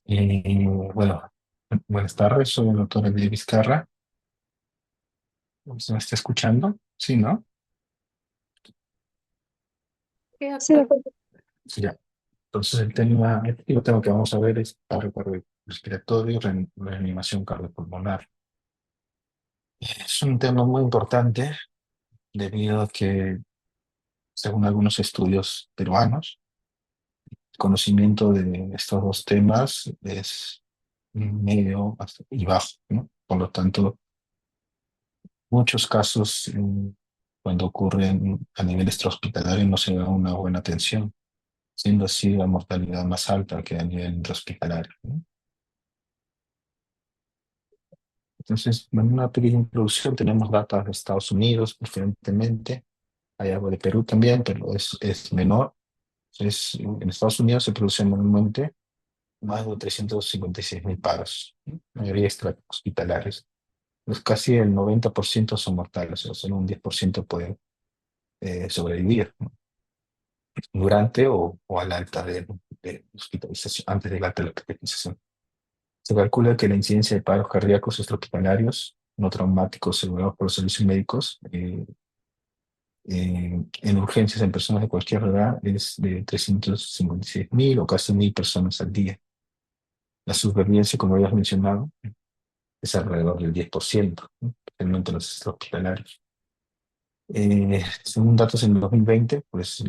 Bueno, buenas tardes, soy el doctor Elie Vizcarra. ¿Se me está escuchando? Sí, ¿no? Sí, de acuerdo. Sí, ya. Entonces el tema que vamos a ver es paro respiratorio, reanimación cardiopulmonar. Es un tema muy importante debido a que, según algunos estudios peruanos, el conocimiento de estos dos temas es medio y bajo, ¿no? Por lo tanto, muchos casos, cuando ocurren a nivel extrahospitalario, no se da una buena atención, siendo así la mortalidad más alta que a nivel intrahospitalario, ¿no? Entonces, en una pequeña introducción, tenemos datos de Estados Unidos, preferentemente. Hay algo de Perú también, pero es menor. En Estados Unidos se producen anualmente más de 356.000 paros, ¿no? Mayoría extrahospitalarios. Pues casi el 90% son mortales, o sea, solo un 10% pueden sobrevivir, ¿no? Durante o al alta de hospitalización, antes del alta de la hospitalización. Se calcula que la incidencia de paros cardíacos extrahospitalarios no traumáticos asegurados por los servicios médicos en urgencias en personas de cualquier edad es de 356.000 o casi 1.000 personas al día. La supervivencia, como habías mencionado, es alrededor del 10%, ¿no? Especialmente los extrahospitalarios. Según datos en 2020, pues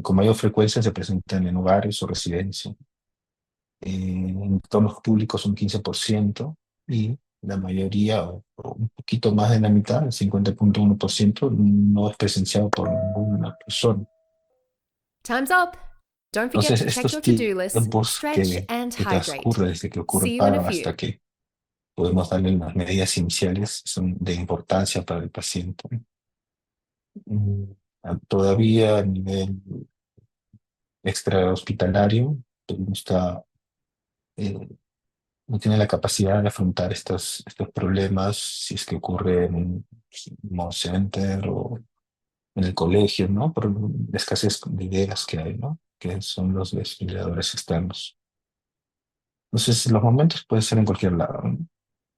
con mayor frecuencia se presentan en hogares o residencias. En entornos públicos un 15% y la mayoría, o un poquito más de la mitad, el 50.1%, no es presenciado por ninguna persona. Time's up. Don't forget Entonces, to check estos your to do list, tiempos stretch, and que hydrate. transcurre desde que ocurre el See you in a paro few. hasta que podemos darle las medidas iniciales son de importancia para el paciente. Mm, Todavía a nivel extrahospitalario, no está, eh, no tiene la capacidad de afrontar estos problemas si es que ocurre en un call center o en el colegio, ¿no? Por la escasez de ideas que hay, ¿no? Que son los desfibriladores externos. Entonces, los momentos pueden ser en cualquier lado, ¿no?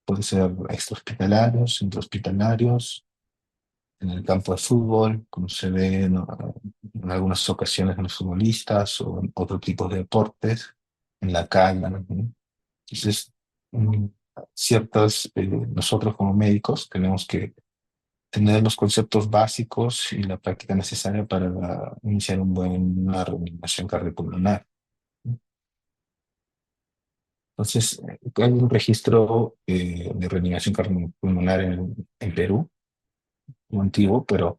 Puede ser extrahospitalarios, intrahospitalarios, en el campo de fútbol, como se ve, ¿no? En algunas ocasiones en los futbolistas o en otro tipo de deportes, en la calle, ¿no? Entonces, mm, nosotros como médicos tenemos que tener los conceptos básicos y la práctica necesaria para iniciar una reanimación cardiopulmonar. Entonces, hay un registro de reanimación cardiopulmonar en Perú, muy antiguo, pero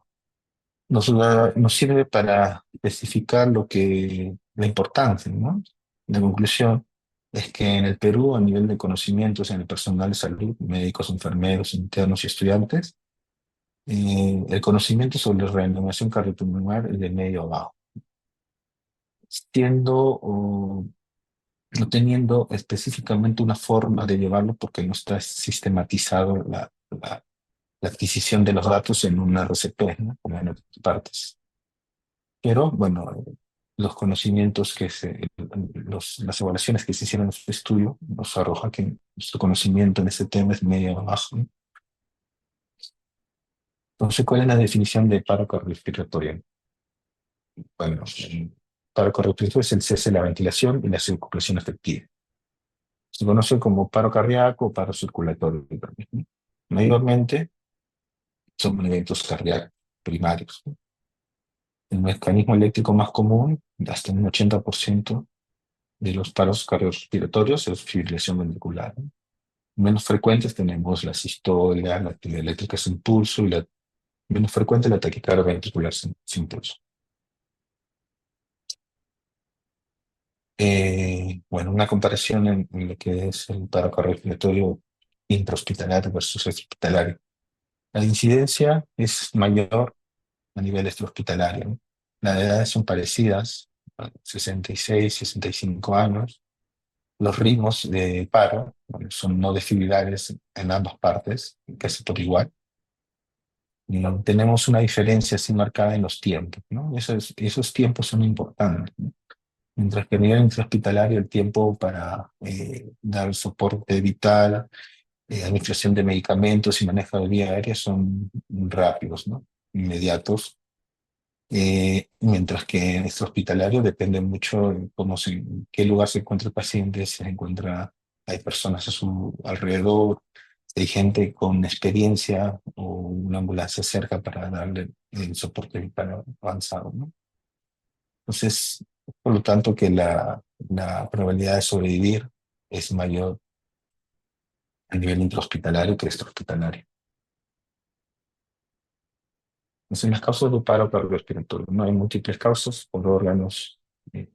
nos sirve para especificar la importancia, ¿no? La conclusión es que en el Perú, a nivel de conocimientos en el personal de salud, médicos, enfermeros, internos y estudiantes, el conocimiento sobre la reanimación cardiopulmonar es de medio a bajo, siendo o no teniendo específicamente una forma de llevarlo porque no está sistematizado la adquisición de los datos en una RCP, ¿no? Como en otras partes. Pero bueno, las evaluaciones que se hicieron en este estudio nos arroja que nuestro conocimiento en este tema es medio bajo, ¿no? Entonces, ¿cuál es la definición de paro cardiorrespiratorio? Bueno, el paro cardiorrespiratorio es el cese de la ventilación y la circulación efectiva. Se conoce como paro cardíaco o paro circulatorio también, ¿no? Mayormente son eventos cardíacos primarios, ¿no? El mecanismo eléctrico más común, hasta un 80% de los paros cardiorrespiratorios, es fibrilación ventricular, ¿no? Menos frecuentes tenemos la sistolia, la actividad eléctrica sin pulso y la menos frecuente la taquicardia ventricular sin pulso. Bueno, una comparación en lo que es el paro cardiorrespiratorio intrahospitalario versus hospitalario. La incidencia es mayor a nivel extrahospitalario, ¿no? Las edades son parecidas, 66, 65 años. Los ritmos de paro, bueno, son no desfibrilares en ambas partes, casi por igual. No tenemos una diferencia así marcada en los tiempos, ¿no? Esos tiempos son importantes, ¿no? Mientras que a nivel intrahospitalario el tiempo para dar soporte vital, administración de medicamentos y manejo de vía aérea son rápidos, ¿no? Inmediatos. Mientras que en este hospitalario depende mucho de en qué lugar se encuentra el paciente, si se encuentra, hay personas a su alrededor, si hay gente con experiencia o una ambulancia cerca para darle el soporte vital avanzado, ¿no? Entonces, por lo tanto, que la probabilidad de sobrevivir es mayor a nivel intrahospitalario que extrahospitalario. Entonces, las causas de paro cardiorrespiratorio, no hay múltiples causas por órganos. eh,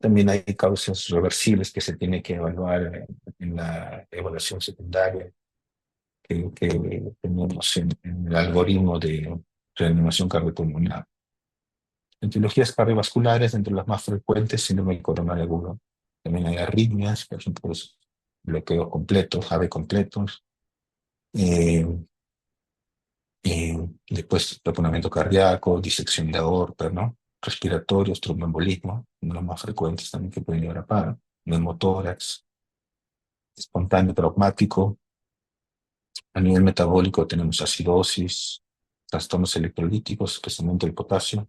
También hay causas reversibles que se tiene que evaluar en la evaluación secundaria que tenemos en el algoritmo de reanimación cardiopulmonar. Etiologías cardiovasculares, entre las más frecuentes, síndrome coronario agudo. También hay arritmias, por ejemplo, bloqueos completos, AV completos. Eh, Después, taponamiento cardíaco, disección de aorta, ¿no? Respiratorios, tromboembolismo, uno de los más frecuentes también que pueden llevar a paro. Neumotórax, espontáneo traumático. A nivel metabólico tenemos acidosis, trastornos electrolíticos, especialmente el potasio.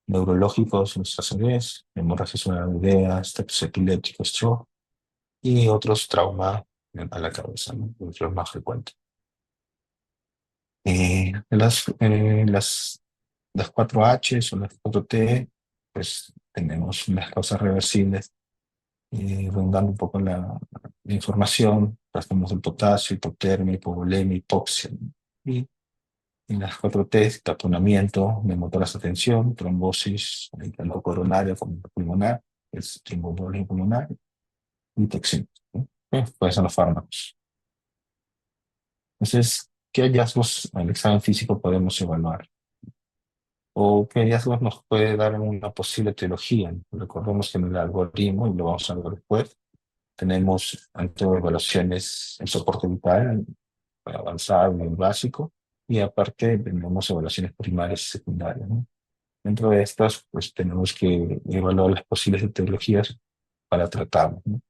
Neurológicos, los ACVs, hemorragias cerebrales, ataques epilépticos, shock, y otros traumas a la cabeza, ¿no? Los más frecuentes. Las 4H o las 4T, pues tenemos unas causas reversibles, rondando un poco la información, tratamos el potasio, hipotermia, hipovolemia, hipoxia, ¿no? Y en las 4T, taponamiento, neumotórax de tensión, trombosis, tanto coronaria como pulmonar, es tromboembolismo pulmonar, y toxinas, ¿no? Pues son los fármacos. Entonces, ¿qué hallazgos al examen físico podemos evaluar? ¿O qué hallazgos nos puede dar una posible etiología? Recordemos que en el algoritmo, y lo vamos a ver después, tenemos evaluaciones en soporte vital, avanzado y básico, y aparte tenemos evaluaciones primarias y secundarias, ¿no? Dentro de estas, pues tenemos que evaluar las posibles etiologías para tratarlo, ¿no?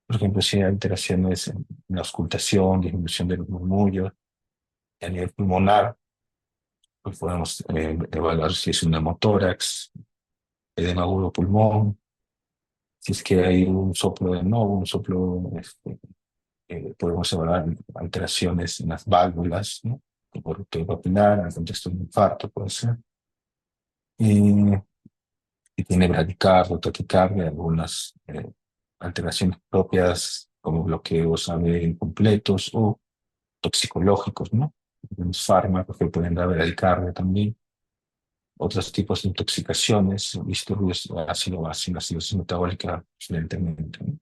Por ejemplo, si hay alteraciones en la auscultación, disminución del murmullo, a nivel pulmonar, pues podemos evaluar si es un neumotórax, edema agudo pulmón, si es que hay un soplo de nuevo, un soplo, podemos evaluar alteraciones en las válvulas, ¿no? Por ruptura papilar, en el contexto de un infarto puede ser. Y tiene bradicardia, taquicardia, algunas alteraciones propias como bloqueos AV incompletos o toxicológicos, ¿no? Los fármacos que pueden dar bradicardia también. Otros tipos de intoxicaciones, disturbios ácido-ácido, acidosis metabólica, evidentemente, ¿no?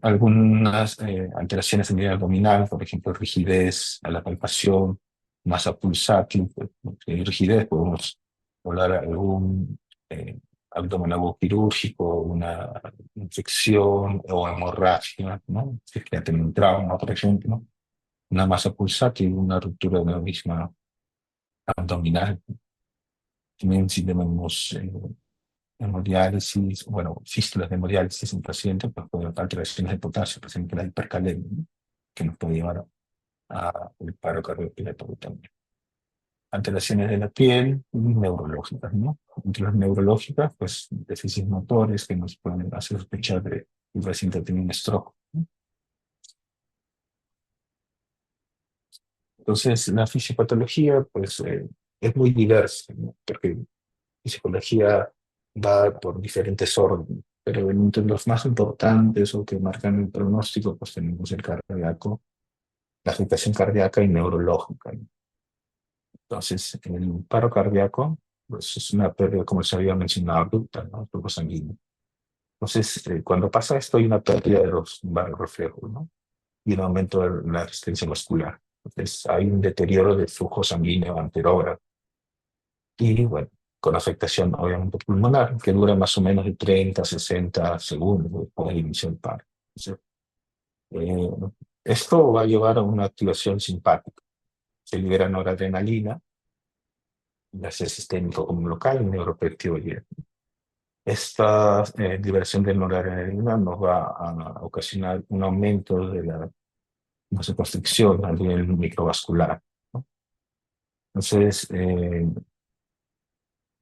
Algunas alteraciones en el abdominal, por ejemplo, rigidez a la palpación, masa pulsátil, pues, rigidez, podemos hablar de algún abdomen quirúrgico, una infección o hemorragia, ¿no? Si es que ha tenido un trauma, por ejemplo, una masa pulsátil, una ruptura de la misma abdominal. También si tenemos hemodiálisis, bueno, fístulas de hemodiálisis en pacientes, pues puede haber alteraciones de potasio, por ejemplo, la hipercalemia, ¿no? Que nos puede llevar a el paro cardiorrespiratorio también. Alteraciones de la piel y neurológicas, ¿no? Entre las neurológicas, pues déficits motores que nos pueden hacer sospechar de un paciente tiene un stroke, ¿no? Entonces, la fisiopatología, pues, es muy diversa, ¿no? Porque psicología va por diferentes órdenes, pero entre los más importantes o que marcan el pronóstico, pues tenemos el cardíaco, la afectación cardíaca y neurológica, ¿no? Entonces, el paro cardíaco, pues es una pérdida, como se había mencionado, abrupta, ¿no? Flujo sanguíneo. Entonces, cuando pasa esto, hay una pérdida de los vasos reflejos, ¿no? Y un aumento de la resistencia muscular. Entonces, hay un deterioro del flujo sanguíneo anterógrado. Y bueno, con afectación obviamente pulmonar, que dura más o menos de 30 a 60 segundos después del inicio del paro. Entonces, eh, esto va a llevar a una activación simpática. Se libera noradrenalina, ya sea sistémico como local, y neuropeptidoide. Esta liberación de noradrenalina nos va a ocasionar un aumento de la vasoconstricción a nivel microvascular, ¿no? Entonces,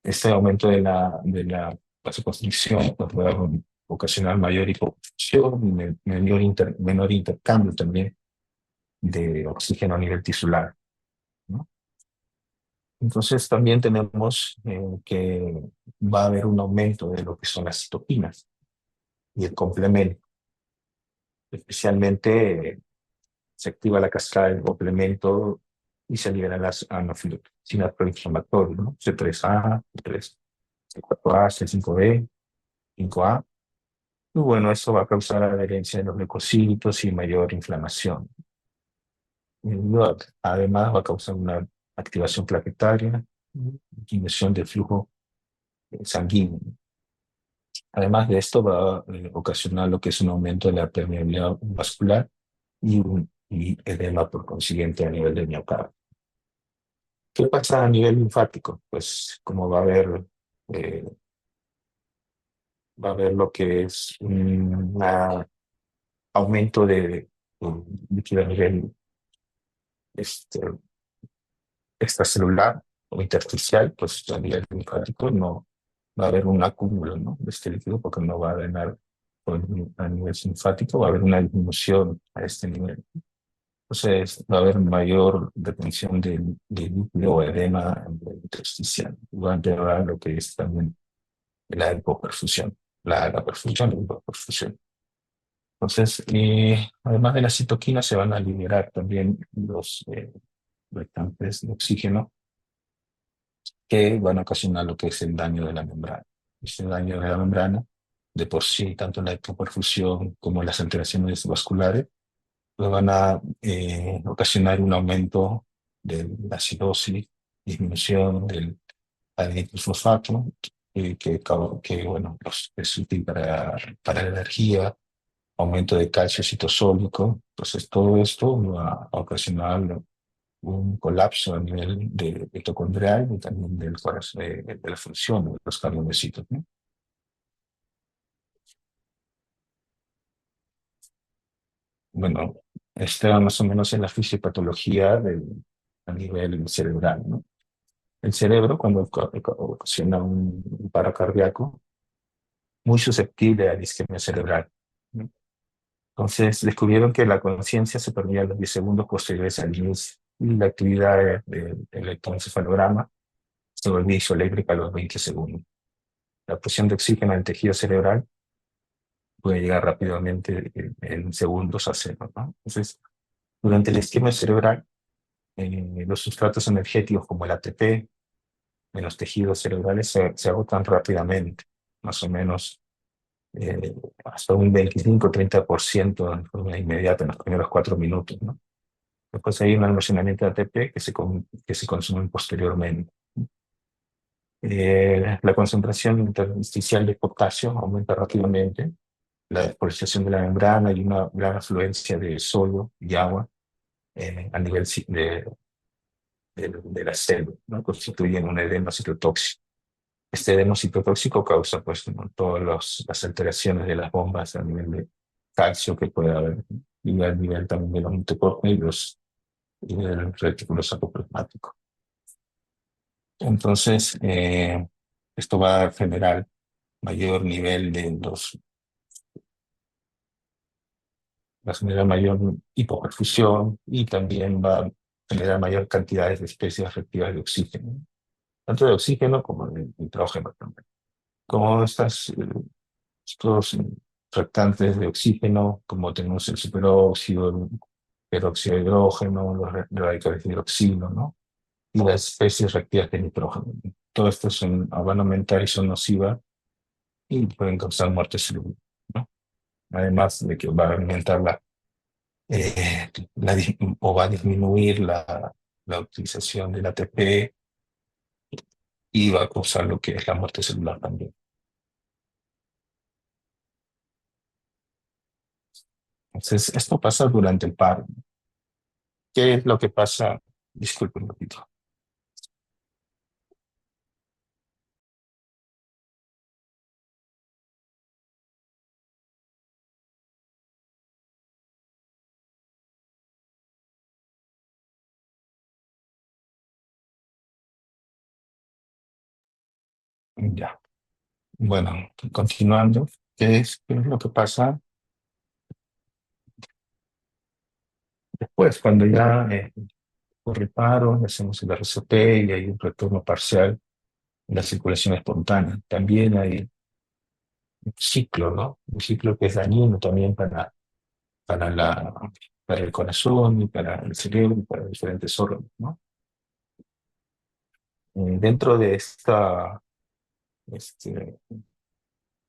este aumento de la vasoconstricción pues, va a ocasionar mayor hipotensión y menor intercambio también de oxígeno a nivel tisular, ¿no? Entonces también tenemos que va a haber un aumento de lo que son las citoquinas y el complemento. Especialmente se activa la cascada del complemento y se liberan las angiotensina proinflamatorias, ¿no? C3A, C3, C4A, C5B, 5A. Y bueno, eso va a causar adherencia de los leucocitos y mayor inflamación. Y además va a causar una activación plaquetaria, disminución del flujo sanguíneo. Además de esto va a ocasionar lo que es un aumento de la permeabilidad vascular y edema por consiguiente a nivel del miocardio. ¿Qué pasa a nivel linfático? Pues como eh, va a haber lo que es un aumento de líquido a nivel este, extracelular o intersticial, pues a nivel linfático no va a haber un acúmulo, ¿no?, de este líquido porque no va a drenar a nivel linfático, va a haber una disminución a este nivel. Entonces va a haber mayor detención de líquido o edema intersticial. Va a empeorar lo que es también la hipoperfusión, la perfusión y la hipoperfusión. Entonces, además de las citoquinas, se van a liberar también los restantes de oxígeno que van a ocasionar lo que es el daño de la membrana. Este daño de la membrana, de por sí, tanto la hipoperfusión como las alteraciones vasculares, pues van a ocasionar un aumento de la acidosis, disminución del adenilfosfato, bueno, es útil para la energía, aumento de calcio citosólico. Entonces, todo esto va a ocasionar un colapso a nivel de mitocondrial y también del corazón, de la función de los cardiomecitos, ¿no? Bueno, esta más o menos es la fisiopatología a nivel cerebral, ¿no? El cerebro, cuando ocasiona un paro cardíaco, muy susceptible a la isquemia cerebral, ¿no? Entonces, descubrieron que la conciencia se perdía a los 10 segundos posteriores al inicio y la actividad del electroencefalograma se volvía isoeléctrica a los 20 segundos. La presión de oxígeno en el tejido cerebral puede llegar rápidamente en segundos a cero, ¿no? Entonces, durante la isquemia cerebral, los sustratos energéticos como el ATP en los tejidos cerebrales se agotan rápidamente, más o menos eh, hasta un 25-30% de forma inmediata en los primeros 4 minutos, ¿no? Después hay un almacenamiento de ATP que se consume posteriormente. La concentración intersticial de potasio aumenta rápidamente, la despolarización de la membrana y una gran afluencia de sodio y agua a nivel de la célula, ¿no? Constituyen un edema citotóxico. Este edema citotóxico causa pues, ¿no?, todas las alteraciones de las bombas a nivel de calcio que puede haber, ¿no?, y a nivel también de los mitocondrios y del retículo sarcoplasmático. Entonces, esto va a generar mayor nivel va a generar mayor hipoperfusión y también va a generar mayor cantidades de especies reactivas de oxígeno, tanto de oxígeno como de nitrógeno también. Como estos reactantes de oxígeno, como tenemos el superóxido, el peróxido de hidrógeno, los radicales de hidroxilo, ¿no?, y las especies reactivas de nitrógeno. Todas estas van a aumentar y son nocivas y pueden causar muerte celular, ¿no? Además de que va a aumentar o va a disminuir la utilización del ATP y va a causar lo que es la muerte celular también. Entonces, esto pasa durante el paro. ¿Qué es lo que pasa? Disculpen un poquito. Ya. Bueno, continuando, qué es lo que pasa después? Cuando ya ocurre el paro, hacemos el RCP y hay un retorno parcial en la circulación espontánea. También hay un ciclo, ¿no? Un ciclo que es dañino también para para el corazón y para el cerebro y para diferentes órganos, ¿no? Dentro este,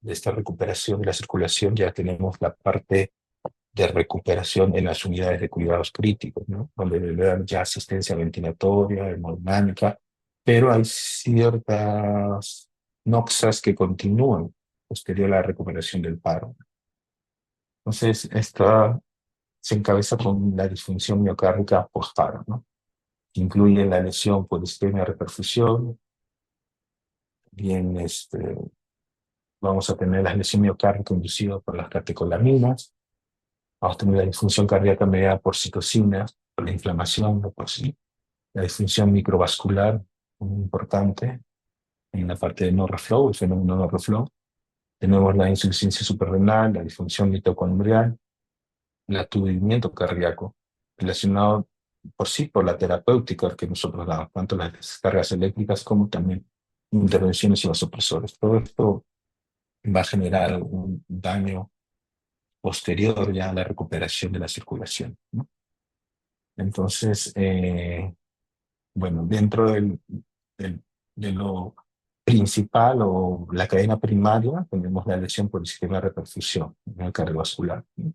de esta recuperación de la circulación ya tenemos la parte de recuperación en las unidades de cuidados críticos, ¿no? Donde le dan ya asistencia ventilatoria, hemodinámica, pero hay ciertas noxas que continúan posterior a la recuperación del paro. Entonces, esta se encabeza con la disfunción miocárdica postparo, ¿no? Incluye la lesión por isquemia de reperfusión, bien, vamos a tener la lesión miocárdica inducida por las catecolaminas, vamos a tener la disfunción cardíaca mediada por citocinas, por la inflamación, ¿no? Por sí, la disfunción microvascular, muy importante en la parte de no reflow, el fenómeno no reflow. Tenemos la insuficiencia suprarrenal, la disfunción mitocondrial, el aturdimiento cardíaco, relacionado por sí por la terapéutica que nosotros damos, tanto las descargas eléctricas como también intervenciones y vasopresores. Todo esto va a generar un daño posterior ya a la recuperación de la circulación, ¿no? Entonces, bueno, dentro del- de lo principal o la cadena primaria, tenemos la lesión por el sistema de reperfusión en el cardiovascular, ¿no?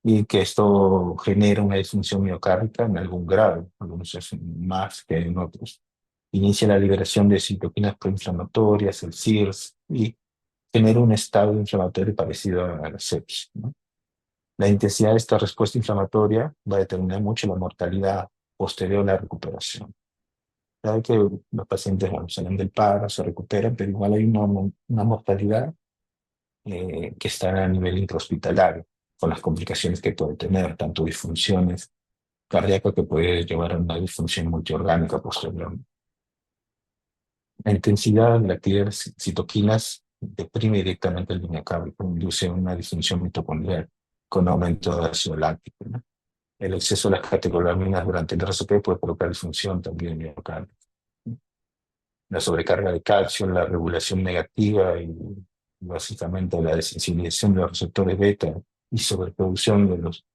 Y que esto genera una disfunción miocárdica en algún grado, algunos es más que en otros. Inicia la liberación de citoquinas proinflamatorias, el CIRS, y genera un estado inflamatorio parecido a la sepsis, ¿no? La intensidad de esta respuesta inflamatoria va a determinar mucho la mortalidad posterior a la recuperación. Claro que los pacientes, bueno, salen del paro, se recuperan, pero igual hay una mortalidad que está a nivel intrahospitalario, con las complicaciones que puede tener, tanto disfunciones cardíacas que puede llevar a una disfunción multiorgánica posterior. La intensidad de la actividad de citoquinas deprime directamente el miocardio, induce una disfunción mitocondrial con aumento de ácido láctico, ¿no? El exceso de las catecolaminas durante el RCP puede provocar disfunción también del miocardio. La sobrecarga de calcio, la regulación negativa y básicamente la desensibilización de los receptores beta y sobreproducción de las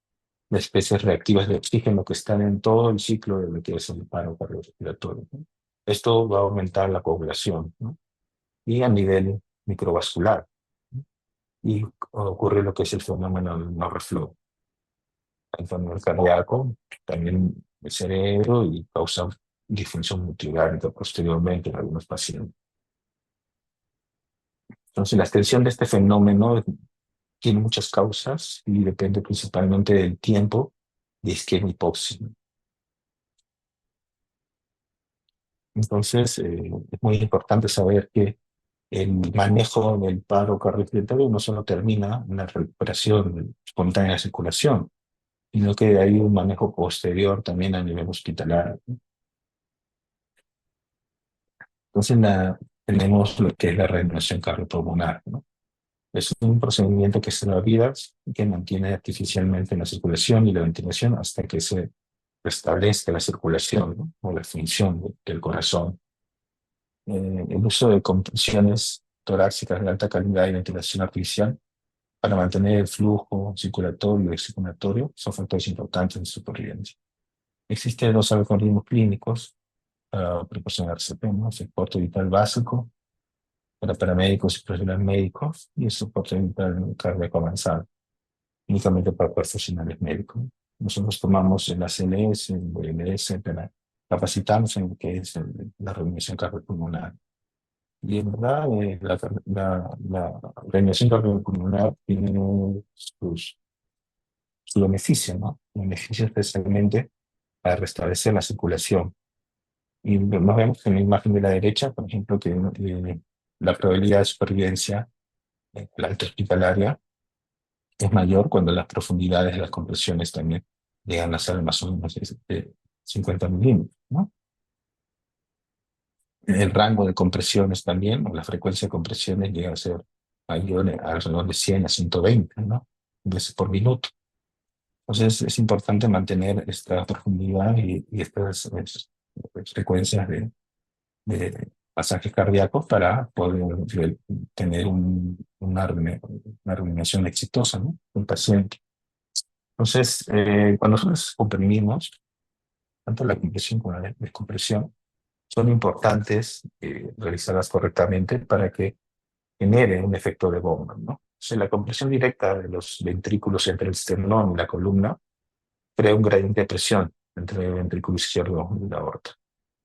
especies reactivas de oxígeno que están en todo el ciclo de lo que es el paro cardiorrespiratorio, ¿no? Esto va a aumentar la coagulación, ¿no? Y a nivel microvascular, ¿no? Y ocurre lo que es el fenómeno del no reflow. El fenómeno cardíaco, también el cerebro y causa disfunción multiorgánica posteriormente en algunos pacientes. Entonces, la extensión de este fenómeno tiene muchas causas y depende principalmente del tiempo de isquemia hipoxia. Entonces, es muy importante saber que el manejo del paro cardiorrespiratorio no solo termina en la recuperación espontánea de circulación, sino que hay un manejo posterior también a nivel hospitalario. Entonces, tenemos lo que es la reanimación cardiopulmonar, ¿no? Es un procedimiento que salva vidas y que mantiene artificialmente la circulación y la ventilación hasta que se restablezca la circulación, ¿no? O la función del corazón. El uso de compresiones torácicas de alta calidad y ventilación artificial para mantener el flujo circulatorio y circulatorio son factores importantes de supervivencia. Existen dos algoritmos clínicos para proporcionar RCP, ¿no? Soporte vital básico para paramédicos y profesionales médicos y el soporte vital cardíaco avanzado, únicamente para profesionales médicos. Nosotros tomamos el ACLS, el BLS para capacitarnos en lo que es la reanimación cardiopulmonar. Y en verdad, la reanimación cardiopulmonar tiene su beneficio, ¿no? Beneficio especialmente para restablecer la circulación. Y nos vemos en la imagen de la derecha, por ejemplo, que la probabilidad de supervivencia en la alta hospitalaria es mayor cuando las profundidades de las compresiones también llegan a ser más o menos de 50 milímetros, ¿no? El rango de compresiones también, o la frecuencia de compresiones llega a ser mayor, alrededor de 100 a 120, ¿no? Veces por minuto. Entonces es importante mantener esta profundidad y estas frecuencias de pasajes cardíacos para poder tener una reanimación exitosa, ¿no? Un paciente. Entonces, cuando nosotros comprimimos, tanto la compresión como la descompresión, son importantes realizarlas correctamente para que genere un efecto de bomba, ¿no? O sea, la compresión directa de los ventrículos entre el esternón y la columna crea un gradiente de presión entre el ventrículo izquierdo y la aorta,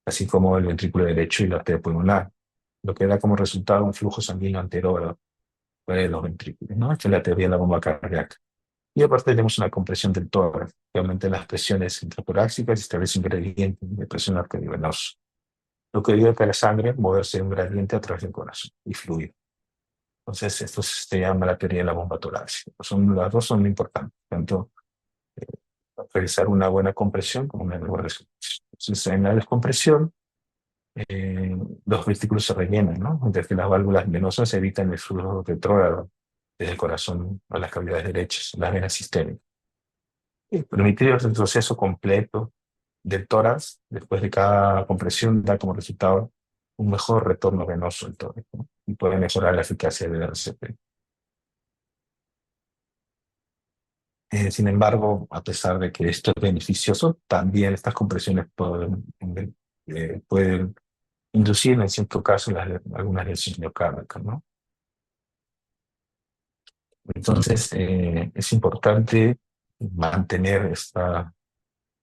así como el ventrículo derecho y la arteria pulmonar, lo que da como resultado un flujo sanguíneo anterior de los ventrículos, ¿no? Esta es la teoría de la bomba cardíaca. Y aparte tenemos una compresión del tórax, que aumenta las presiones intratorácicas y establece un gradiente de presión arteriovenosa, lo que ayuda a que la sangre moverse en un gradiente a través del corazón y fluir. Entonces, esto se llama la teoría de la bomba torácica. Las dos son importantes, tanto eh, realizar una buena compresión como una buena descompresión. Entonces, en la descompresión, los ventrículos se rellenan, ¿no? Mientras que las válvulas venosas evitan el flujo retrógrado desde el corazón a las cavidades derechas, las venas sistémicas. Y permitir el retroceso completo del tórax después de cada compresión da como resultado un mejor retorno venoso del tórax, ¿no? Y puede mejorar la eficacia del RCP. Sin embargo, a pesar de que esto es beneficioso, también estas compresiones pueden inducir en cierto caso algunas lesiones miocárdicas, ¿no? Entonces, es importante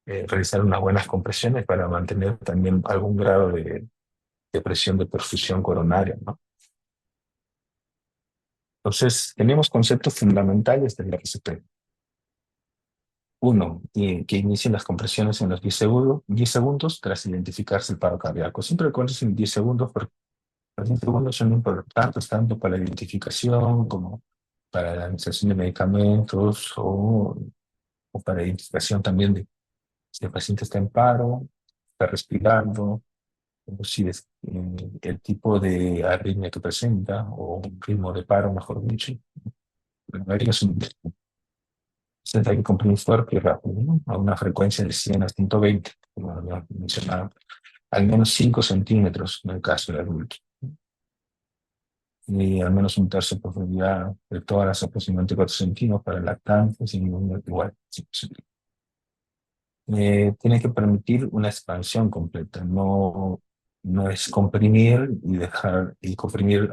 realizar unas buenas compresiones para mantener también algún grado de presión de perfusión coronaria, ¿no? Entonces, tenemos conceptos fundamentales del RCP. Uno, que inicien las compresiones en los 10 segundos tras identificarse el paro cardíaco. Siempre recuerden en 10 segundos, porque los 10 segundos son importantes tanto para la identificación como para la administración de medicamentos o para la identificación también de si el paciente está en paro, está respirando, o si es el tipo de arritmia que presenta o un ritmo de paro, mejor dicho. Bueno, ahí es un entonces hay que comprimir fuerte y rápido, ¿no? A una frecuencia de 100 a 120, como había mencionado, al menos 5 centímetros en el caso del adulto, y al menos un tercio de profundidad de todas las aproximadamente 4 centímetros para lactantes y niños igual. Tiene que permitir una expansión completa, no es comprimir y comprimir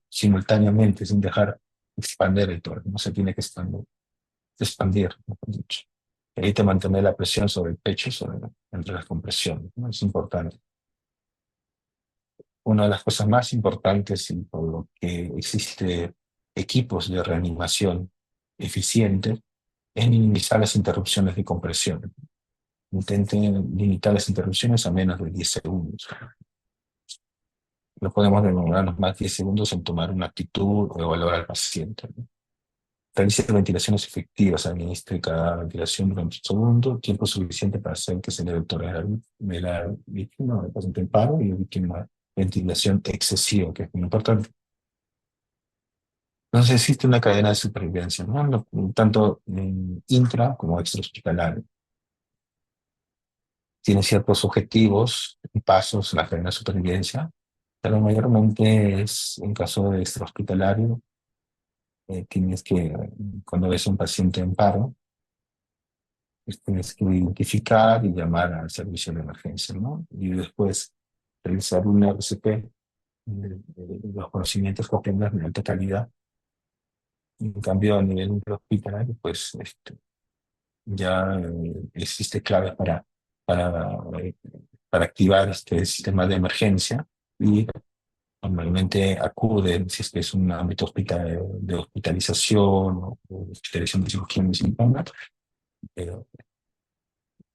simultáneamente sin dejar expandir el tórax, no se tiene que expandir, mejor dicho. Evita mantener la presión sobre el pecho entre las compresiones, ¿no? Es importante. Una de las cosas más importantes y por lo que existe equipos de reanimación eficientes es minimizar las interrupciones de compresión. Intenten limitar las interrupciones a menos de 10 segundos. No podemos demorarnos más de 10 segundos en tomar una actitud o evaluar al paciente, ¿no? Realice ventilaciones efectivas, administre cada ventilación durante un segundo, tiempo suficiente para hacer que se le tolere la víctima, el paciente en paro, y evite una ventilación excesiva, que es muy importante. Entonces existe una cadena de supervivencia, ¿no? Tanto intra como extrahospitalaria. Tiene ciertos objetivos y pasos en la cadena de supervivencia, pero mayormente es en caso de extrahospitalario. Tienes que, cuando ves a un paciente en paro, pues tienes que identificar y llamar al servicio de emergencia, ¿no? Y después realizar un RCP, los conocimientos que obtengas de alta calidad. En cambio, a nivel hospitalario, pues ya existe clave para, eh, para activar este sistema de emergencia y normalmente acuden, si es que es un ámbito de hospitalización o hospitalización de cirugía muy simple,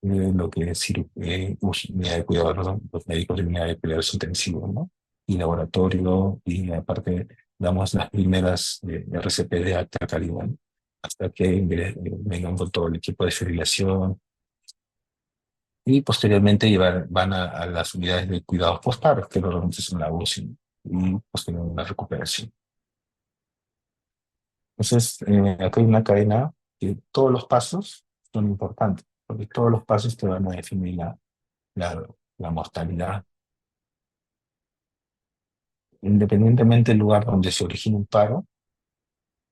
lo que es unidad de cuidados, ¿no? Los médicos de unidad de cuidados intensivos, ¿no? Y laboratorio, y aparte damos las primeras RCP de alta calidad, ¿no? Hasta que vengan con todo el equipo de fibrilación y posteriormente van a las unidades de cuidados postparos, que normalmente son la UCI, y posteriormente la recuperación. Entonces, acá hay una cadena que todos los pasos son importantes, porque todos los pasos te van a definir la, la mortalidad. Independientemente del lugar donde se origine un paro,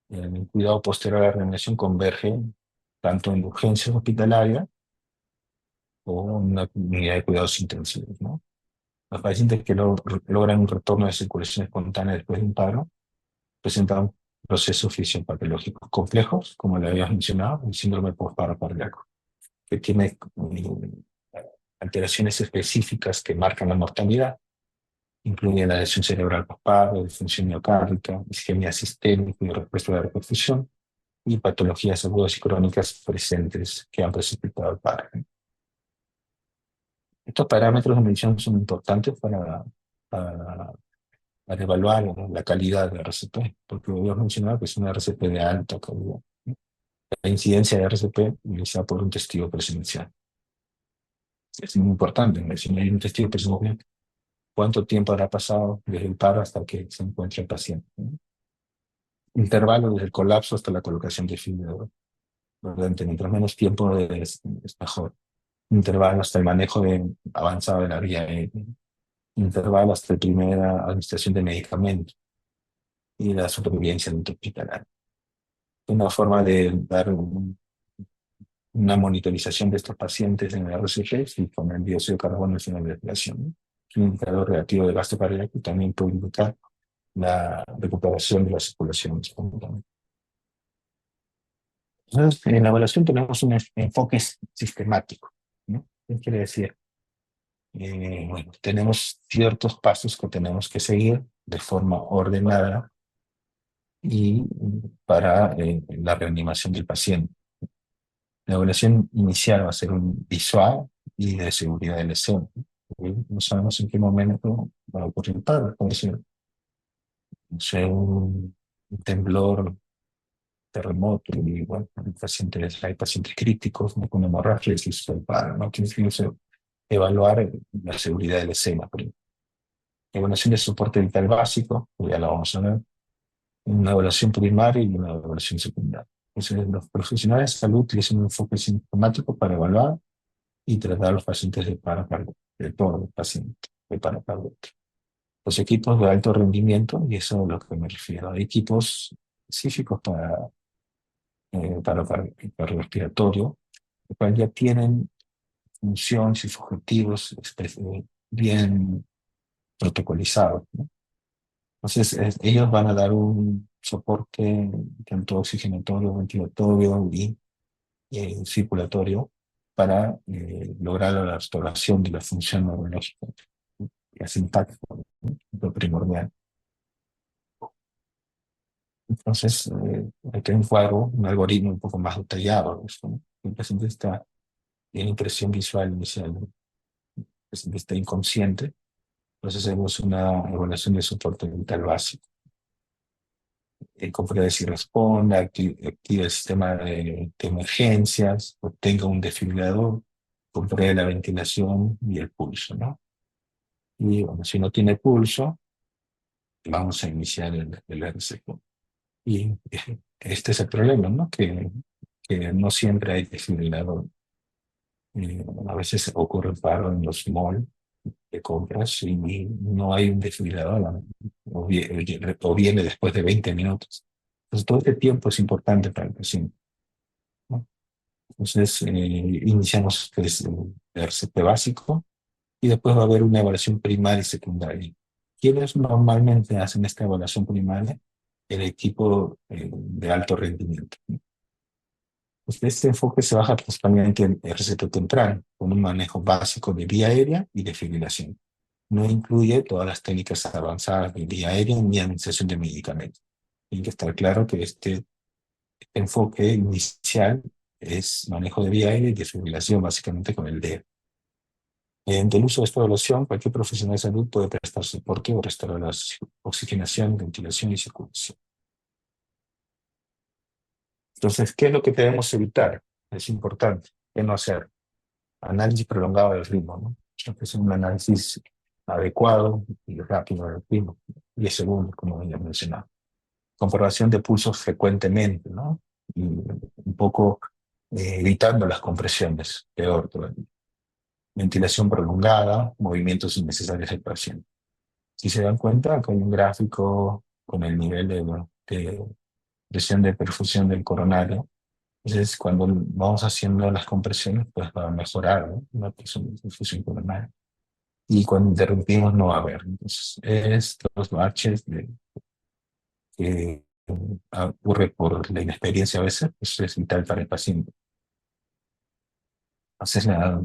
el cuidado posterior a la reanimación converge tanto en urgencias hospitalarias o en una unidad de cuidados intensivos, ¿no? Los pacientes que logran un retorno de circulación espontánea después de un paro presentan procesos fisiopatológicos complejos, como le habías mencionado, el síndrome postparo cardíaco, que tiene alteraciones específicas que marcan la mortalidad. Incluye la lesión cerebral postparo, disfunción miocárdica, isquemia sistémica y respuesta de reperfusión, y patologías agudas y crónicas presentes que han precipitado el paro. Estos parámetros de medición son importantes para, para evaluar la calidad de RCP, porque hemos mencionado que es una RCP de alta calidad. La incidencia de RCP iniciada por un testigo presencial. Es muy importante, ¿no? Si no hay un testigo presencial, ¿cuánto tiempo habrá pasado desde el paro hasta que se encuentre el paciente, ¿no? Intervalo desde el colapso hasta la colocación de fibra, ¿verdad? Mientras menos tiempo es mejor. Intervalo hasta el manejo avanzado de la vía aérea. Intervalo hasta la primera administración de medicamentos y la supervivencia hospitalaria. Una forma de dar una monitorización de estos pacientes en el RCP y con el dióxido de carbono en la respiración, ¿no? Es un indicador relativo de gasto cardíaco y también puede indicar la recuperación de la circulación espontánea. Entonces, en la evaluación tenemos un enfoque sistemático, ¿no? ¿Qué quiere decir? Bueno, tenemos ciertos pasos que tenemos que seguir de forma ordenada y para la reanimación del paciente. La evaluación inicial va a ser un visual y de seguridad de lesión. No sabemos en qué momento va a ocurrir el paro. Puede ser, no sé, un temblor, terremoto, y bueno, hay pacientes críticos, ¿no? Con hemorragia y se el paro, ¿no? Tienes que evaluar la seguridad de la escena. Evaluación de soporte vital básico, pues ya la vamos a ver. Una evaluación primaria y una evaluación secundaria. Entonces, los profesionales de salud utilizan un enfoque sistemático para evaluar y tratar a los pacientes de paro cardíaco, de todos los pacientes de paro cardíaco. Los equipos de alto rendimiento, y eso es a lo que me refiero, hay equipos específicos para respiratorio, los cuales ya tienen funciones y objetivos bien protocolizados, ¿no? Entonces, ellos van a dar un soporte tanto oxigenatorio, ventilatorio y circulatorio para lograr la restauración de la función neurológica, que es impacto, ¿no? Lo primordial. Entonces, aquí hay un cuadro, un algoritmo un poco más detallado, ¿no? El paciente tiene impresión visual inicial, ¿no? El paciente está inconsciente, entonces hacemos una evaluación de soporte vital básico. Compruebe si responde, activa el sistema de emergencias, obtenga un desfibrilador, compruebe la ventilación y el pulso, ¿no? Y bueno, si no tiene pulso, vamos a iniciar el RCP. Y este es el problema, ¿no? Que no siempre hay desfibrilador. A veces ocurre el paro en los malls de compras y no hay un desfibrilador, ¿no? O viene después de 20 minutos. Entonces, todo este tiempo es importante para el paciente, ¿no? Entonces, iniciamos pues, el RCP básico y después va a haber una evaluación primaria y secundaria. ¿Quiénes normalmente hacen esta evaluación primaria? El equipo de alto rendimiento. Pues este enfoque se baja principalmente en RCP temprano, con un manejo básico de vía aérea y de fibrilación. No incluye todas las técnicas avanzadas de vía aérea ni administración de medicamentos. Tiene que estar claro que este enfoque inicial es manejo de vía aérea y de fibrilación, básicamente con el DEA. Mediante el uso de esta evaluación, cualquier profesional de salud puede prestar soporte o restaurar la oxigenación, ventilación y circulación. Entonces, ¿qué es lo que debemos evitar? Es importante. ¿Qué no hacer? análisis prolongado del ritmo, ¿no? Es un análisis adecuado y rápido del ritmo, 10 segundos, como ya mencionaba. Comprobación de pulsos frecuentemente, ¿no? Y un poco evitando las compresiones, peor todavía. Ventilación prolongada, movimientos innecesarios del paciente. Si se dan cuenta, acá hay un gráfico con el nivel de presión de perfusión del coronario. Entonces, cuando vamos haciendo las compresiones, pues va a mejorar, ¿no? La presión de perfusión coronaria. Y cuando interrumpimos, no va a haber. Entonces, estos baches que ocurre por la inexperiencia a veces, pues es vital para el paciente. Entonces, la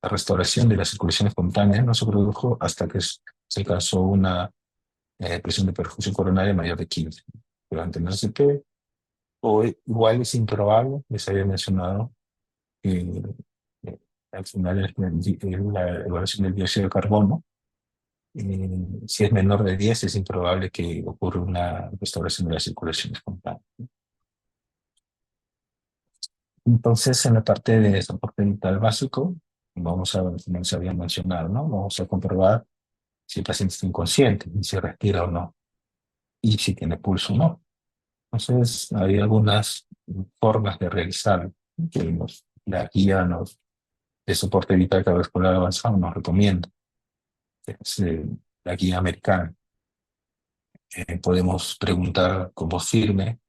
restauración de la circulación espontánea no se produjo hasta que se alcanzó una presión de perfusión coronaria mayor de 15 durante el RCP, o igual es improbable, les había mencionado, que al final la evaluación del dióxido de carbono, si es menor de 10 es improbable que ocurra una restauración de la circulación espontánea. Entonces, en la parte de soporte vital básico, vamos a, como se había mencionado, ¿no? Vamos a comprobar si el paciente está inconsciente, y si respira o no, y si tiene pulso o no. Entonces, hay algunas formas de realizar que la guía de soporte vital cardiovascular avanzado nos recomienda. Es la guía americana. Podemos preguntar con voz firme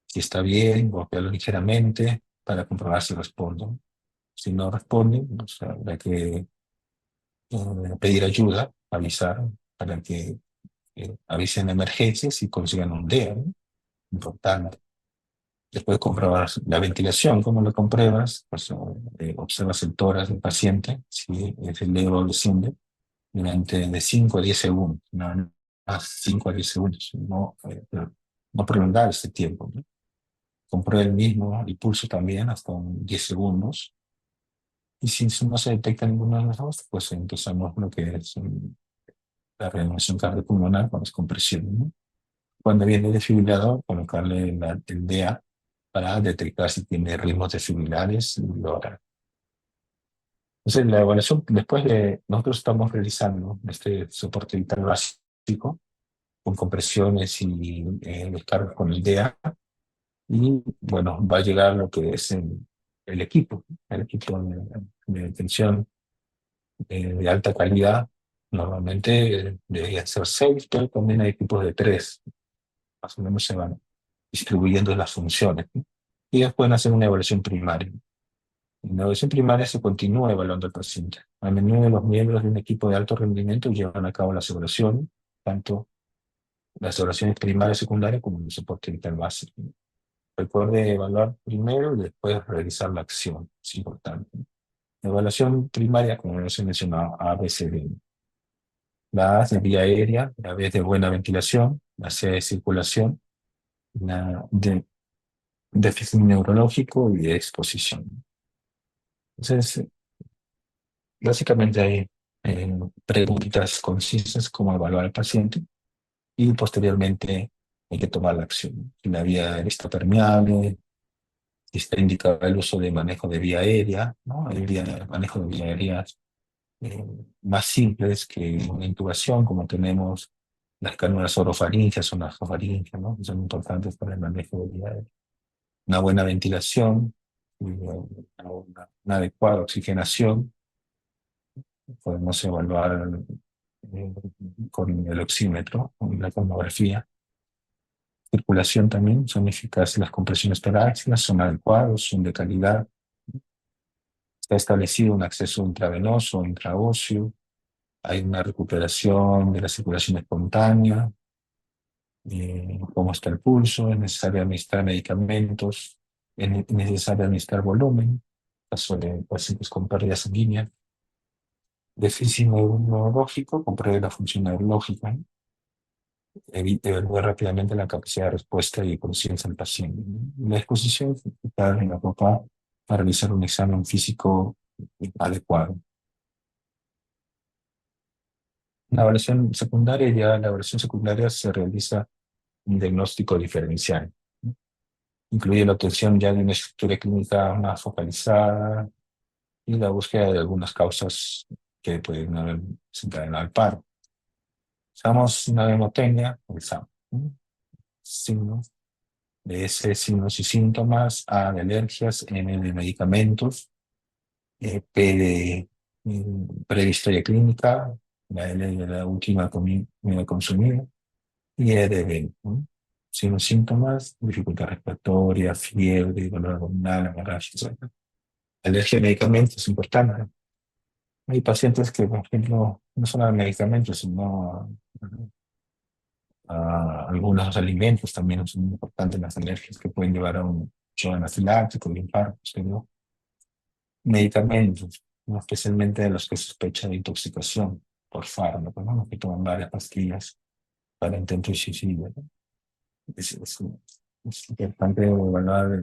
si está bien, golpearlo ligeramente para comprobar si responde. Si no responde, pues habrá que pedir ayuda, avisar para que avisen emergencias y consigan un DEA, ¿no? Importante. Después comprobar la ventilación, ¿cómo lo compruebas? Pues observas el tórax del paciente, si es el dedo desciende, durante de 5 a 10 segundos, no más 5 a 10 segundos, no, no prolongar ese tiempo, ¿no? Comprueba el mismo, el pulso también, hasta 10 segundos, y si no se detecta ninguno de los dos, pues empezamos lo que es la reanimación cardiopulmonar con descompresión, ¿no? Cuando viene el desfibrilador, colocarle el DEA para detectar si tiene ritmos desfibrilares y lograr. Entonces, la evaluación, después de nosotros estamos realizando este soporte vital básico con compresiones y descargas con el DEA, y bueno, va a llegar lo que es el equipo de detención de alta calidad. Normalmente debería ser 6, pero también hay equipos de 3, más o menos se van distribuyendo las funciones, ¿no? Y después pueden hacer una evaluación primaria. En la evaluación primaria se continúa evaluando al paciente. A menudo los miembros de un equipo de alto rendimiento llevan a cabo las evaluaciones, tanto las evaluaciones primarias y secundarias como el soporte vital básico. Recuerde evaluar primero y después realizar la acción. Es importante. La evaluación primaria, como les he mencionado, A, B, C, D. La A es de vía aérea, la B es de buena ventilación, la C de circulación, la D déficit neurológico y de exposición. Entonces, básicamente hay preguntas concisas como evaluar al paciente y posteriormente hay que tomar la acción. Si la vía aérea está permeable, si está indicado el uso de manejo de vía aérea, ¿no? Hay manejo de vía aérea más simples que una intubación, como tenemos las cánulas orofaringeas o nasofaringeas, ¿no? Que son importantes para el manejo de vía aérea. Una buena ventilación, una adecuada oxigenación. Podemos evaluar eh, con el oxímetro, con la tomografía. Circulación también, son eficaces las compresiones torácicas, son adecuados, son de calidad. Está establecido un acceso intravenoso, intraóseo. Hay una recuperación de la circulación espontánea. Cómo está el pulso, es necesario administrar medicamentos, es necesario administrar volumen, en caso de pacientes con pérdida sanguínea. Déficit neurológico, compruebe la función neurológica, ¿no? Evalúe rápidamente la capacidad de respuesta y conciencia del paciente, ¿no? La exposición está en la papá para realizar un examen físico adecuado. La evaluación secundaria se realiza un diagnóstico diferencial, ¿no? Incluye la obtención ya de una estructura clínica más focalizada, y la búsqueda de algunas causas que pueden haber desencadenado el paro. Usamos una mnemotecnia, usamos signos de S, signos y síntomas, A de alergias, M de medicamentos, P de prehistoria clínica, la L de la última comida consumida y E de evento, ¿no? Signos, síntomas, dificultad respiratoria, fiebre, dolor abdominal, hemorragia, etc. Alergia a medicamentos es importante. Hay pacientes que, por ejemplo, no solo a medicamentos, sino a algunos alimentos también son importantes las alergias que pueden llevar a un shock anafiláctico, un infarto, ¿no? Medicamentos, ¿no? Especialmente de los que sospechan de intoxicación por fármaco, ¿no? Los que toman varias pastillas para intento de suicidio, ¿no? Es importante evaluar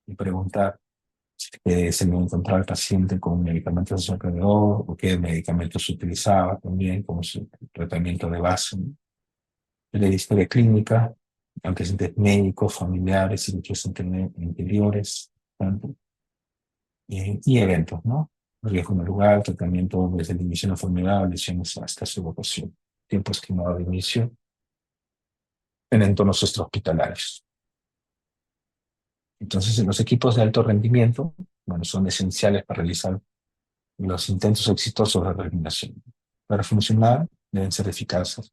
y preguntar si se le encontraba al paciente con medicamentos a su alrededor o qué medicamentos utilizaba también como su tratamiento de base, ¿no? La historia clínica, antecedentes médicos, familiares, cirugías anteriores, tanto, y eventos, ¿no? Riesgo en el lugar, tratamiento desde el inicio de la enfermedad, lesiones hasta su evacuación. Tiempo estimado de inicio en entornos extrahospitalarios. Entonces, los equipos de alto rendimiento, bueno, son esenciales para realizar los intentos exitosos de reanimación. Para funcionar, deben ser eficaces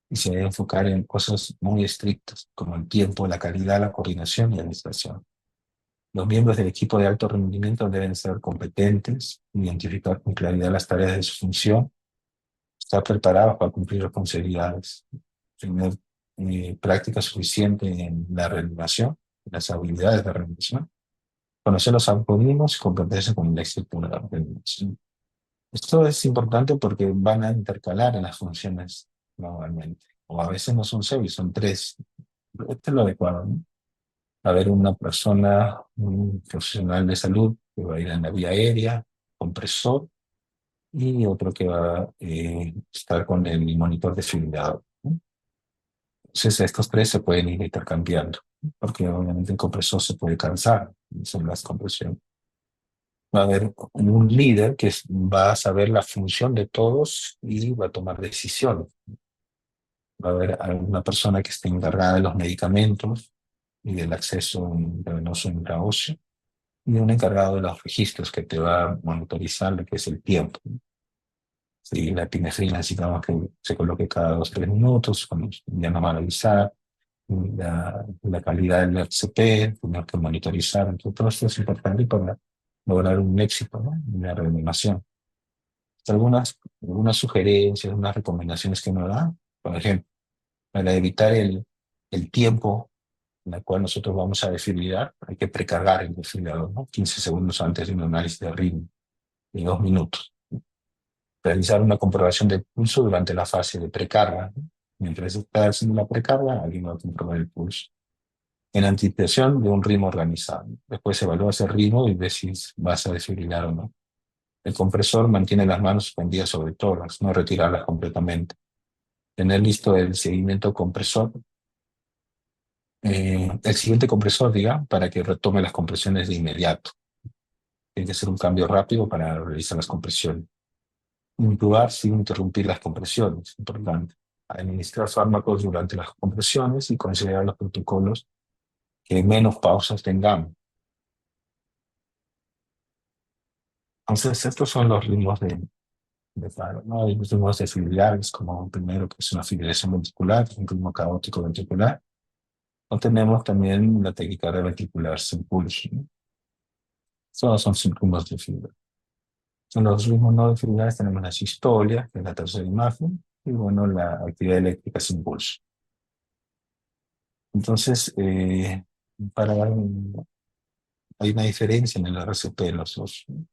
y se debe enfocar en cosas muy estrictas, como el tiempo, la calidad, la coordinación y la administración. Los miembros del equipo de alto rendimiento deben ser competentes, identificar con claridad las tareas de su función, estar preparados para cumplir responsabilidades, tener práctica suficiente en la reanimación, las habilidades de reanimación, conocer los algoritmos y comprenderse con el éxito de la reanimación. Esto es importante porque van a intercalar en las funciones normalmente, o a veces no son seis, son tres. Esto es lo adecuado, ¿no? Va a haber una persona, un profesional de salud que va a ir en la vía aérea, compresor, y otro que va a estar con el monitor desfibrilador, ¿no? Entonces estos tres se pueden ir intercambiando, ¿no? Porque obviamente el compresor se puede cansar, son las compresiones. Va a haber un líder que va a saber la función de todos y va a tomar decisiones. Va a haber alguna persona que esté encargada de los medicamentos y del acceso intravenoso intraóseo, y un encargado de los registros que te va a monitorizar lo que es el tiempo. Si la epinefrina necesitamos que se coloque cada 2 o 3 minutos, cuando ya no va a avisar, la calidad del RCP, tenemos que monitorizar. Entonces, todo esto es importante para lograr un éxito, ¿no? Una reanimación. Algunas sugerencias, algunas recomendaciones que nos dan, por ejemplo, para evitar el tiempo en el cual nosotros vamos a desfibrilar, hay que precargar el desfibrilador, ¿no? 15 segundos antes de un análisis de ritmo, de 2 minutos. Realizar una comprobación de pulso durante la fase de precarga, ¿no? Mientras está haciendo la precarga, alguien va a comprobar el pulso. En anticipación de un ritmo organizado. Después se evalúa ese ritmo y ve si vas a desfibrilar o no. El compresor mantiene las manos suspendidas sobre todas, no retirarlas completamente. Tener listo el seguimiento compresor, el siguiente compresor, diga, para que retome las compresiones de inmediato. Tiene que ser un cambio rápido para realizar las compresiones. Intubar sin interrumpir las compresiones, importante. Administrar fármacos durante las compresiones y considerar los protocolos que menos pausas tengamos. Entonces, estos son los ritmos de paro, ¿no? Hay ritmos desfibrilares, como un primero que es una fibrilación ventricular, un ritmo caótico ventricular. O tenemos también la técnica ventricular sin pulso, ¿no? Todos son ritmos de fibra. En los ritmos no definidos tenemos la sistolia, que es la tercera imagen, y bueno, la actividad eléctrica sin pulso. Entonces, hay una diferencia en el RCP de los dos, ¿no?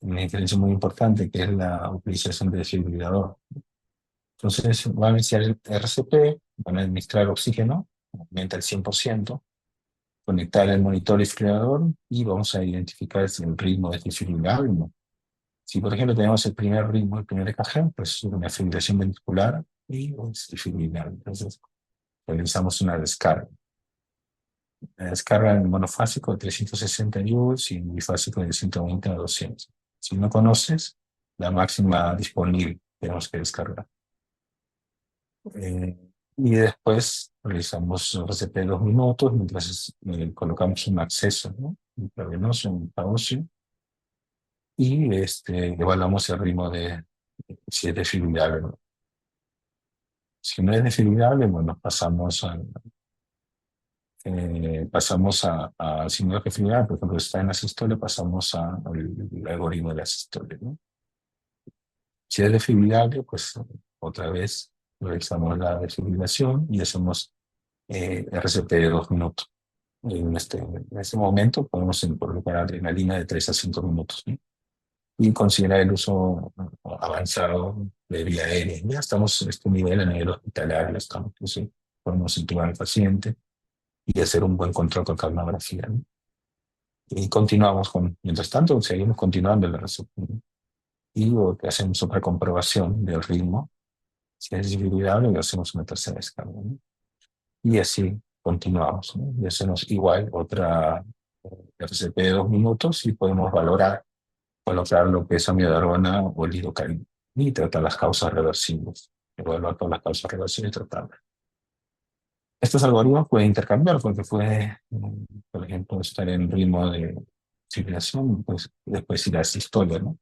Una diferencia muy importante que es la utilización del desfibrilador. Entonces, van a iniciar el RCP, van a administrar oxígeno, aumenta el 100%, conectar el monitor desfibrilador y vamos a identificar si el ritmo es desfibrilador o no. Si, por ejemplo, tenemos el primer ritmo, el primer EKG, pues una fibrilación ventricular y es desfibrilar. Entonces, realizamos una descarga. La descarga en monofásico de 360 joules y en bifásico de 120 a 200. Si no conoces, la máxima disponible tenemos que descargar. Eh, y después realizamos RCP de 2 minutos mientras colocamos un acceso, ¿no? Intravenoso, un paucio, y evaluamos el ritmo de si es desfibrillable, ¿no? Si no es desfibrillable, bueno, si no es desfibrillable, por ejemplo, está en la sistole, pasamos al algoritmo de la sistole, ¿no? Si es desfibrillable, pues otra vez realizamos la desfibrilación y hacemos RCP de 2 minutos. En este momento podemos colocar adrenalina de 3 a 5 minutos, ¿no? Y considerar el uso avanzado de vía aérea. Ya estamos en este nivel a nivel hospitalario, estamos, entonces podemos intubar al paciente y hacer un buen control con capnografía, ¿no? Y continuamos mientras tanto, seguimos continuando la recepción, ¿no? Y lo que hacemos otra comprobación del ritmo. Si es individual, le hacemos una tercera descarga, ¿no? Y así continuamos, ¿no? Y hacemos igual otra RCP de 2 minutos y podemos colocar lo que es amiodarona o lidocaína y tratar las causas reversibles. Evaluar todas las causas reversibles y tratarlas. Estos algoritmos pueden intercambiar porque por ejemplo, estar en ritmo de circulación, pues después ir a sistolia, ¿no?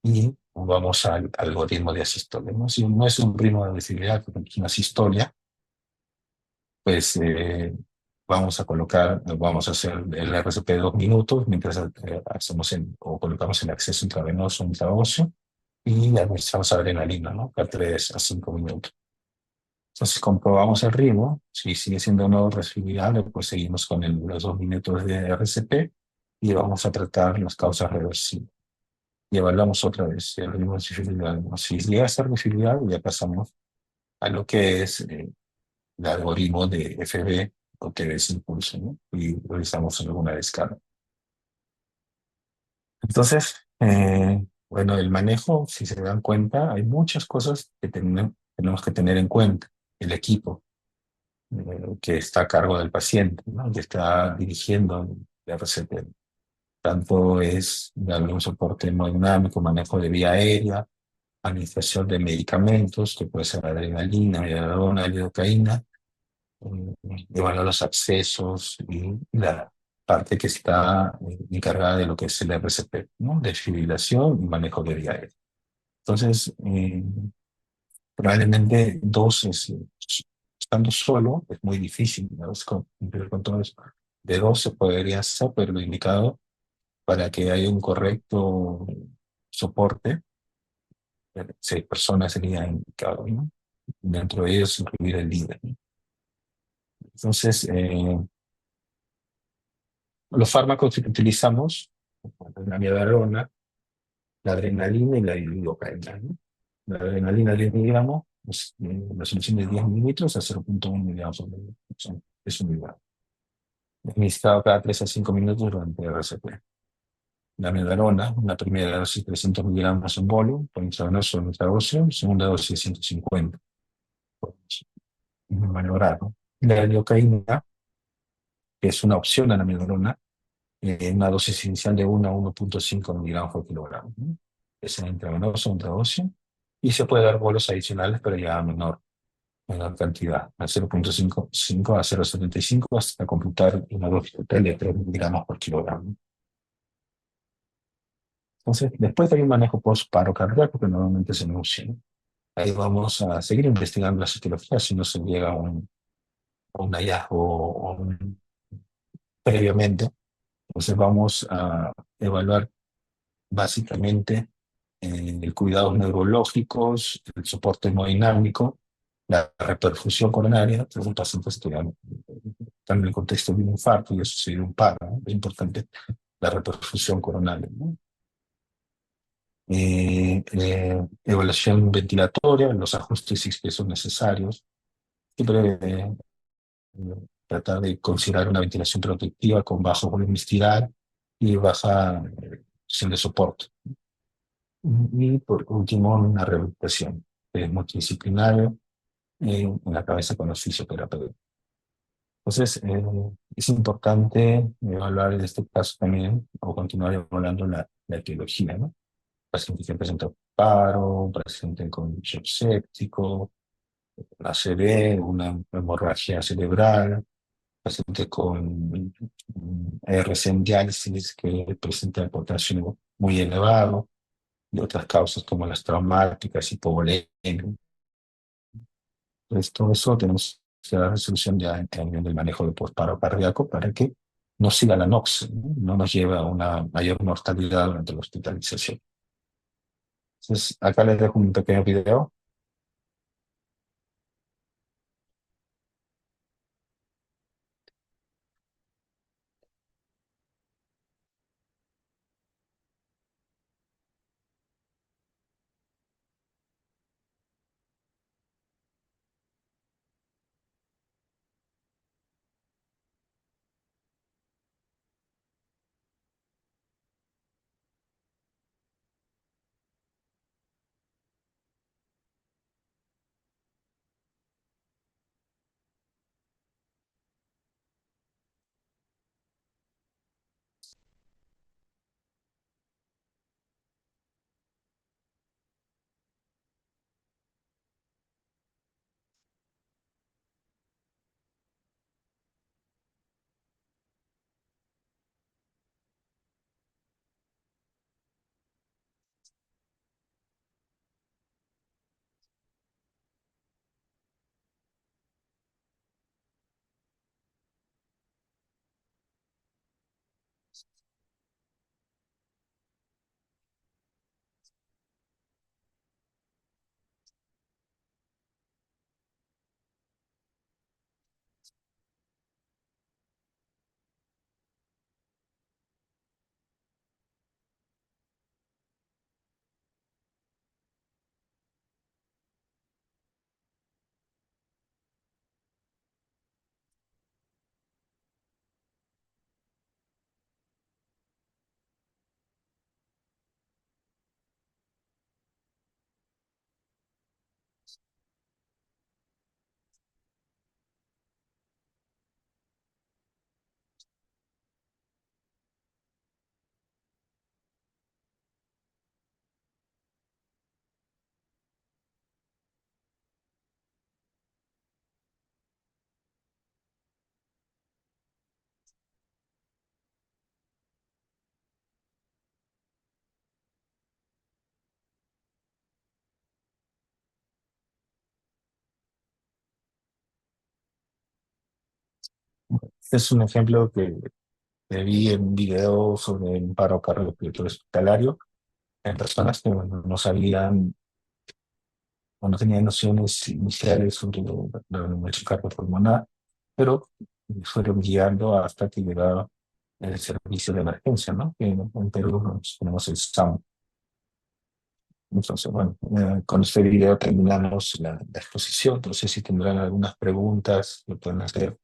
Y vamos al algoritmo de asistolia, ¿no? Si no es un ritmo de visibilidad, porque es una sistolia, pues vamos a hacer el RCP de 2 minutos mientras o colocamos el acceso intravenoso intraóseo y administramos adrenalina, ¿no? A 3 a 5 minutos. Entonces comprobamos el ritmo, si sigue siendo no respirable, pues seguimos con los 2 minutos de RCP y vamos a tratar las causas reversibles. Y evaluamos otra vez el ritmo de fibrilación, ¿no? Si llega a ser fibrilar, ya pasamos a lo que es el algoritmo de FB o TBS impulso, ¿no? Y realizamos alguna descarga. Entonces, bueno, el manejo, si se dan cuenta, hay muchas cosas que tenemos que tener en cuenta. El equipo que está a cargo del paciente, ¿no? Que está dirigiendo el RCP. Tanto es darle un soporte hemodinámico, manejo de vía aérea, administración de medicamentos, que puede ser adrenalina, metadona, lidocaína, evaluar los accesos y la parte que está encargada de lo que es el RCP, ¿no? Desfibrilación y manejo de vía aérea. Entonces, probablemente estando solo es muy difícil, ¿no? Cumplir con todo eso. De dos se podría hacer, pero lo indicado para que haya un correcto soporte, 6 personas sería indicado, ¿no? Dentro de ellos incluir el líder, ¿no? Entonces, los fármacos que utilizamos, la amiodarona, la adrenalina y la lidocaína, ¿no? La adrenalina 10 miligramos, pues, la solución de 10 mililitros a 0,1 miligramos es un miligramo. Administrado cada 3 a 5 minutos durante el RCP. La amiodarona, una primera dosis 300 miligramos en volumen, por intravenoso en intraóseo, segunda dosis 150. Maniobrado. La lidocaína, que es una opción a la amiodarona, una dosis inicial de 1 a 1,5 miligramos por kilogramo, ¿no? Es en intravenoso, intraóseo, y se puede dar bolos adicionales, pero ya a menor cantidad, a 0,5 a 0,75 hasta computar una dosis total de 3 miligramos por kilogramo. Entonces, después hay un manejo post-paro cardíaco que normalmente se anuncia, ¿no? Ahí vamos a seguir investigando la citología si no se llega a un hallazgo previamente. Entonces vamos a evaluar básicamente cuidados neurológicos, el soporte hemodinámico, la reperfusión coronaria. Entonces, pacientes que están en el contexto de un infarto y eso sería un paro, ¿no? Es importante la reperfusión coronaria, ¿no? Evaluación ventilatoria, los ajustes que son necesarios. Siempre tratar de considerar una ventilación protectiva con bajo volumen espiral y baja presión de soporte. Y por último, una rehabilitación multidisciplinaria en la cabeza con los fisioterapeutas. Entonces, Es importante evaluar en este caso también, o continuar evaluando la etiología, ¿no? Paciente que presenta paro, paciente con shock séptico, una ACV, una hemorragia cerebral, paciente con RC en diálisis que presenta el potasio muy elevado, y otras causas como las traumáticas, hipovolemia. Entonces, todo eso tenemos que dar resolución ya en términos del manejo de postparo cardíaco para que no siga la NOx, no nos lleve a una mayor mortalidad durante la hospitalización. Entonces, acá les dejo un pequeño video. Este es un ejemplo que vi en un video sobre un paro cardiorrespiratorio hospitalario en personas que bueno, no sabían o no tenían nociones iniciales sobre el cardiopulmonar, pero fueron guiando hasta que llegaba el servicio de emergencia, ¿no? Que en Perú nos tenemos el SAM. Entonces, bueno, con este video terminamos la exposición. Entonces, si tendrán algunas preguntas, lo pueden hacer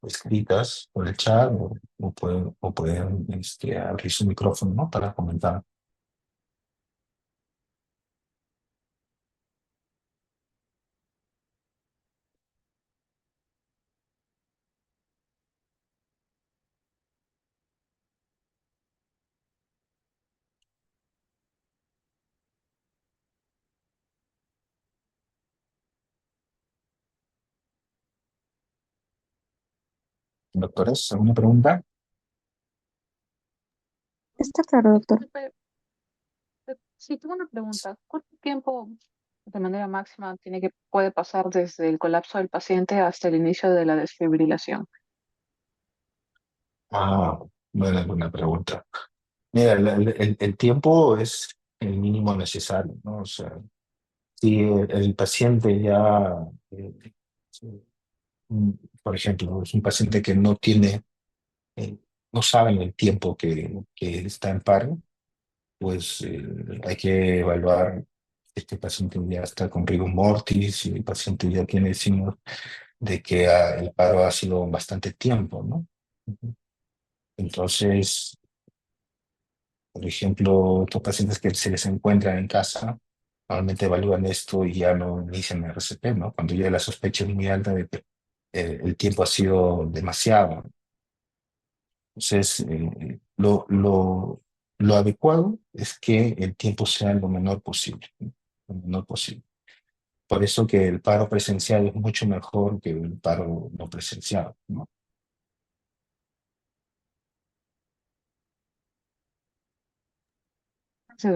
escritas por el chat o pueden abrir su micrófono, ¿no? Para comentar. Doctores, ¿alguna pregunta? Está claro, doctor. Sí, tengo una pregunta. ¿Cuánto tiempo, de manera máxima, puede pasar desde el colapso del paciente hasta el inicio de la desfibrilación? Ah, buena pregunta. Mira, el tiempo es el mínimo necesario, ¿no? O sea, si el paciente ya, eh, mm, por ejemplo, es un paciente que no tiene, no sabe el tiempo que está en paro, pues hay que evaluar si este paciente ya está con rigor mortis, si el paciente ya tiene signos de que el paro ha sido bastante tiempo, ¿no? Ujú. Entonces, por ejemplo, estos pacientes que se les encuentran en casa, normalmente evalúan esto y ya no inician el RCP, ¿no? Cuando ya la sospecha es muy alta de que el tiempo ha sido demasiado. Entonces, lo adecuado es que el tiempo sea lo menor posible, ¿no? Lo menor posible. Por eso que el paro presencial es mucho mejor que el paro no presencial, ¿no? Sí,